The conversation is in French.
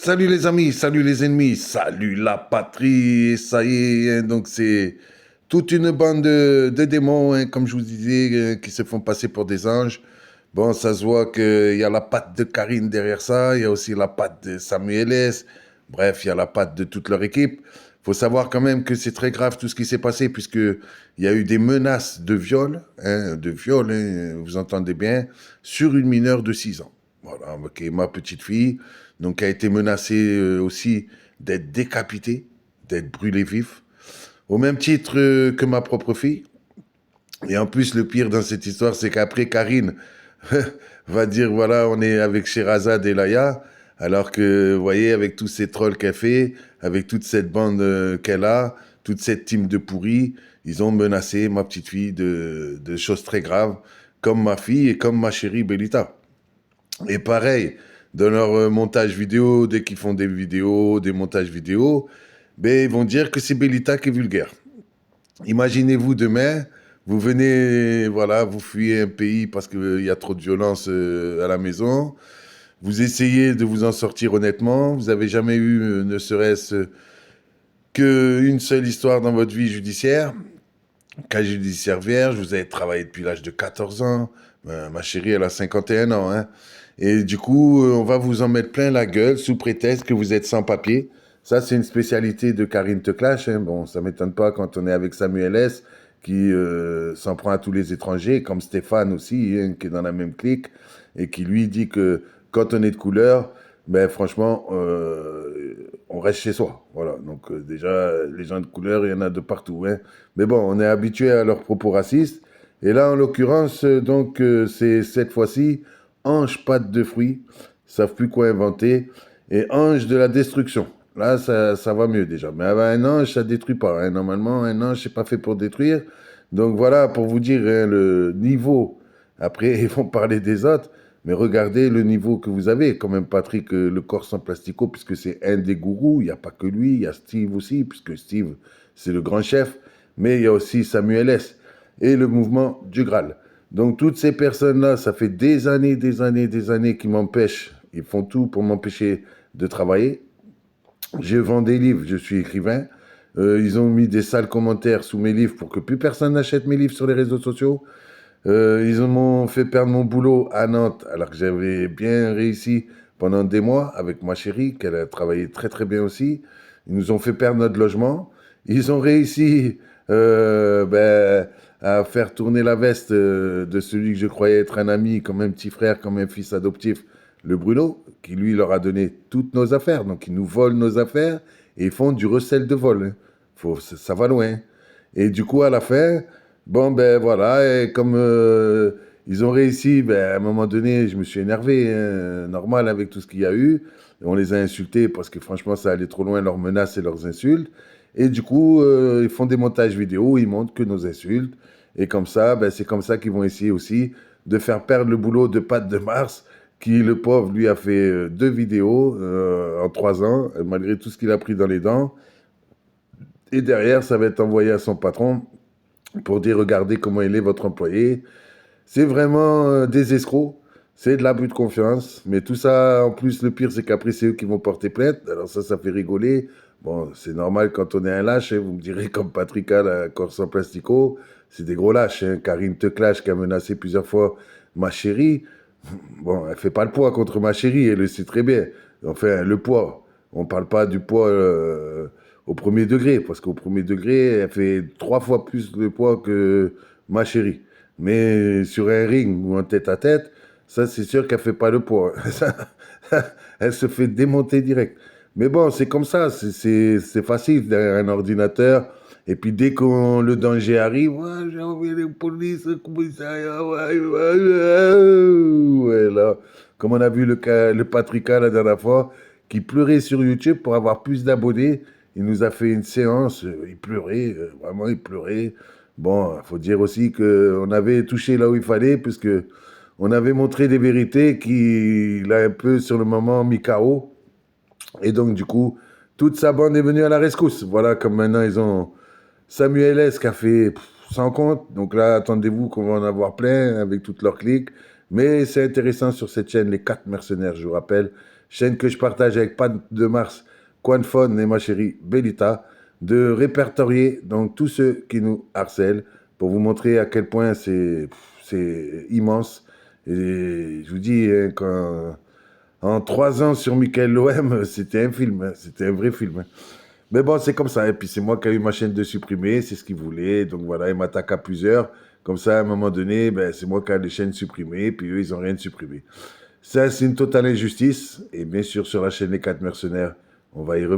Salut les amis, salut les ennemis, salut la patrie, et ça y est, hein, donc c'est toute une bande de démons, hein, comme je vous disais, qui se font passer pour des anges. Bon, ça se voit qu'il y a la patte de Karine derrière ça, il y a aussi la patte de Samuel S. Bref, il y a la patte de toute leur équipe. Faut savoir quand même que c'est très grave tout ce qui s'est passé, puisque il y a eu des menaces de viol, hein, vous entendez bien, sur une mineure de 6 ans. Voilà, ok, ma petite fille, donc a été menacée aussi d'être décapitée, d'être brûlée vif, au même titre que ma propre fille. Et en plus, le pire dans cette histoire, c'est qu'après, Karine va dire, voilà, on est avec Sherazade et Laya, alors que, vous voyez, avec tous ces trolls qu'elle fait, avec toute cette bande qu'elle a, toute cette team de pourris, ils ont menacé ma petite fille de choses très graves, comme ma fille et comme ma chérie Belita. Et pareil, dans leur montage vidéo, dès qu'ils font des vidéos, des montages vidéo, ben, ils vont dire que c'est Belita qui est vulgaire. Imaginez-vous demain, vous venez, voilà, vous fuyez un pays parce qu'il y a trop de violence à la maison, vous essayez de vous en sortir honnêtement, vous n'avez jamais eu ne serait-ce qu'une seule histoire dans votre vie judiciaire, cas judiciaire vierge, vous avez travaillé depuis l'âge de 14 ans, ma chérie elle a 51 ans, hein. Et du coup, on va vous en mettre plein la gueule sous prétexte que vous êtes sans papier. Ça, c'est une spécialité de Karine Teclash, hein. Bon, ça m'étonne pas quand on est avec Samuel S, qui s'en prend à tous les étrangers, comme Stéphane aussi, hein, qui est dans la même clique, et qui lui dit que quand on est de couleur, ben franchement, on reste chez soi. Voilà. Donc déjà, les gens de couleur, il y en a de partout, hein. Mais bon, on est habitué à leurs propos racistes. Et là, en l'occurrence, donc, c'est cette fois-ci ange pâte de fruits, ils savent plus quoi inventer, et ange de la destruction. Là, ça va mieux déjà. Mais un ange, ça détruit pas, hein. Normalement, un ange, c'est pas fait pour détruire. Donc voilà, pour vous dire hein, le niveau. Après, ils vont parler des autres, mais regardez le niveau que vous avez. Quand même, Patrick, le Corse en plastico, puisque c'est un des gourous. Il n'y a pas que lui, il y a Steve aussi, puisque Steve, c'est le grand chef. Mais il y a aussi Samuel S. et le mouvement du Graal. Donc toutes ces personnes-là, ça fait des années qu'ils m'empêchent. Ils font tout pour m'empêcher de travailler. Je vends des livres, je suis écrivain. Ils ont mis des sales commentaires sous mes livres pour que plus personne n'achète mes livres sur les réseaux sociaux. Ils m'ont fait perdre mon boulot à Nantes alors que j'avais bien réussi pendant des mois avec ma chérie, qu'elle a travaillé très très bien aussi. Ils nous ont fait perdre notre logement. Ils ont réussi à faire tourner la veste de celui que je croyais être un ami, comme un petit frère, comme un fils adoptif, le Bruno, qui lui leur a donné toutes nos affaires. Donc ils nous volent nos affaires et ils font du recel de vol, hein. Ça va loin. Et du coup, à la fin, bon, ben voilà, et comme ils ont réussi, ben, à un moment donné, je me suis énervé, hein, normal avec tout ce qu'il y a eu. On les a insultés parce que franchement, ça allait trop loin, leurs menaces et leurs insultes. Et du coup, ils font des montages vidéo, ils montrent que nos insultes. Et comme ça, ben, c'est comme ça qu'ils vont essayer aussi de faire perdre le boulot de Pat de Mars, qui, le pauvre, lui a fait 2 vidéos en 3 ans, malgré tout ce qu'il a pris dans les dents. Et derrière, ça va être envoyé à son patron pour dire regardez comment il est votre employé. C'est vraiment des escrocs, c'est de l'abus de confiance. Mais tout ça, en plus, le pire, c'est qu'après, c'est eux qui vont porter plainte. Alors ça fait rigoler. Bon, c'est normal quand on est un lâche, hein, vous me direz comme Patrika, la Corse en plastico, c'est des gros lâches, hein. Karine Teclash qui a menacé plusieurs fois ma chérie. Bon, elle fait pas le poids contre ma chérie, elle le sait très bien. Enfin, le poids, on parle pas du poids au premier degré, parce qu'au premier degré, elle fait 3 fois plus de poids que ma chérie. Mais sur un ring ou en tête à tête, ça c'est sûr qu'elle fait pas le poids. Elle se fait démonter direct. Mais bon, c'est comme ça, c'est facile derrière un ordinateur. Et puis dès que le danger arrive, ouais, j'ai envoyé les polices, le commissariat, ouais, ouais, ouais, ouais, là. Comme on a vu le Patrika la dernière fois, qui pleurait sur YouTube pour avoir plus d'abonnés. Il nous a fait une séance, il pleurait, vraiment il pleurait. Bon, il faut dire aussi qu'on avait touché là où il fallait, puisque on avait montré des vérités qui l'a un peu sur le moment mis KO. Et donc du coup, toute sa bande est venue à la rescousse. Voilà, comme maintenant ils ont Samuel S qui a fait sans compte. Donc là, attendez-vous qu'on va en avoir plein avec toutes leurs clics. Mais c'est intéressant sur cette chaîne, les 4 mercenaires, je vous rappelle. chaîne que je partage avec Pan de Mars, Quan Fon et ma chérie Bellita, de répertorier donc tous ceux qui nous harcèlent pour vous montrer à quel point c'est immense. Et je vous dis, hein, en 3 ans sur Michael Lohem, c'était un film, hein, c'était un vrai film, hein. Mais bon, c'est comme ça. Et puis c'est moi qui ai eu ma chaîne de supprimer, c'est ce qu'il voulait. Donc voilà, il m'attaque à plusieurs. Comme ça, à un moment donné, ben, c'est moi qui ai les chaînes supprimées, puis eux, ils n'ont rien de supprimé. Ça, c'est une totale injustice. Et bien sûr, sur la chaîne Les 4 Mercenaires, on va y revenir.